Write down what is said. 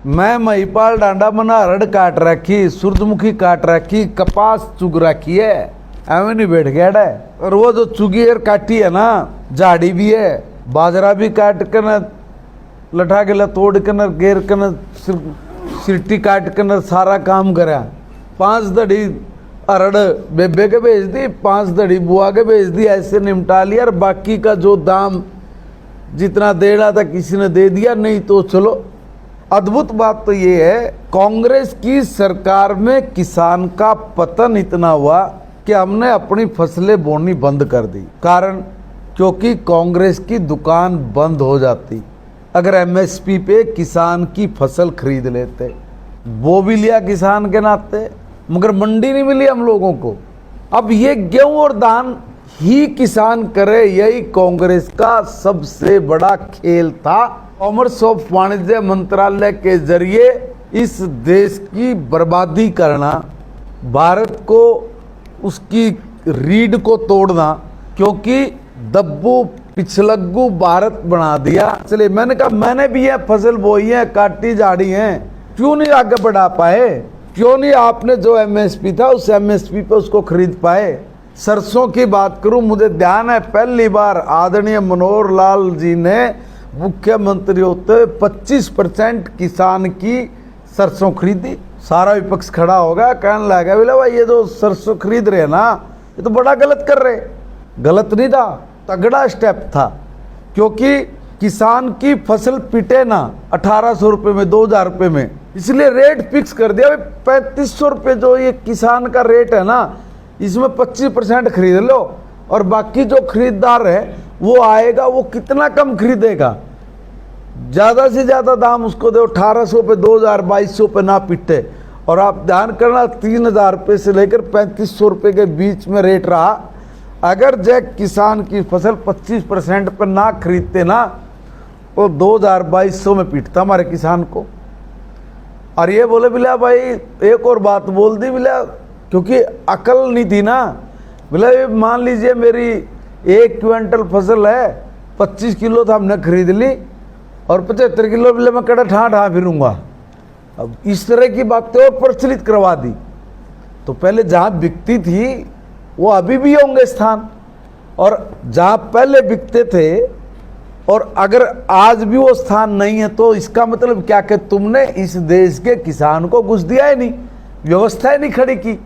मैं महिपाल डांडा मना हरड़ काट रखी, सूरजमुखी काट रखी, कपास चुग रखी है, एवं नहीं बैठ गया है। और वो जो चुगी और काटी है ना, झाड़ी भी है, बाजरा भी काट कर न लठा के तोड़ कर न गेर कर न सिरटी काट कर न सारा काम करा। 5 दड़ी अरड़ बेबे के भेज दी, 5 दड़ी बुआ के भेज दी, ऐसे निपटा लिया। और बाकी का जो दाम जितना देना था किसी ने दे दिया, नहीं तो चलो। अद्भुत बात तो ये है, कांग्रेस की सरकार में किसान का पतन इतना हुआ कि हमने अपनी फसलें बोनी बंद कर दी। कारण क्योंकि कांग्रेस की दुकान बंद हो जाती अगर एमएसपी पे किसान की फसल खरीद लेते। वो भी लिया किसान के नाते, मगर मंडी नहीं मिली हम लोगों को। अब ये गेहूं और धान ही किसान करे, यही कांग्रेस का सबसे बड़ा खेल था। कॉमर्स और वाणिज्य मंत्रालय के जरिए इस देश की बर्बादी करना, भारत को उसकी रीढ़ को तोड़ना, क्योंकि दब्बू पिछलग्गू भारत बना दिया। चलिए, मैंने कहा मैंने भी ये फसल बोई है, काटी झाड़ी है, क्यों नहीं आगे बढ़ा पाए? क्यों नहीं आपने जो एमएसपी था उस एमएसपी पे उसको खरीद पाए? सरसों की बात करूं, मुझे ध्यान है पहली बार आदरणीय मनोहर लाल जी ने मुख्यमंत्री होते 25% किसान की सरसों खरीदी। सारा विपक्ष खड़ा होगा, कहने लगा बोले भाई ये जो सरसों खरीद रहे हैं ना, ये तो बड़ा गलत कर रहे। गलत नहीं था, तगड़ा स्टेप था, क्योंकि किसान की फसल पिटे ना 1800 रुपये में, 2000 रुपये में, इसलिए रेट फिक्स कर दिया। 3500 रुपये जो ये किसान का रेट है ना, इसमें 25% खरीद लो, और बाकी जो खरीदार है वो आएगा, वो कितना कम खरीदेगा, ज़्यादा से ज़्यादा दाम उसको दो, 1800 पे, 2000, 2200 पे ना पिटे। और आप ध्यान करना, 3000 रुपये से लेकर 3500 रुपये के बीच में रेट रहा। अगर जय किसान की फसल 25% पर ना खरीदते ना, वो 2000, 2200 में पीटता हमारे किसान को। और ये बोले बिला भाई एक और बात बोल दी बिला, क्योंकि अकल नहीं थी ना। बोले मान लीजिए मेरी 1 क्विंटल फसल है, 25 किलो तो हमने खरीद ली, और 75 किलो बिले मैं कड़ा ठा फिरूंगा। अब इस तरह की बातें और प्रचलित करवा दी। तो पहले जहाँ बिकती थी वो अभी भी होंगे स्थान, और जहाँ पहले बिकते थे और अगर आज भी वो स्थान नहीं है, तो इसका मतलब क्या कि तुमने इस देश के किसान को घुस दिया ही नहीं, व्यवस्था ही नहीं खड़ी की।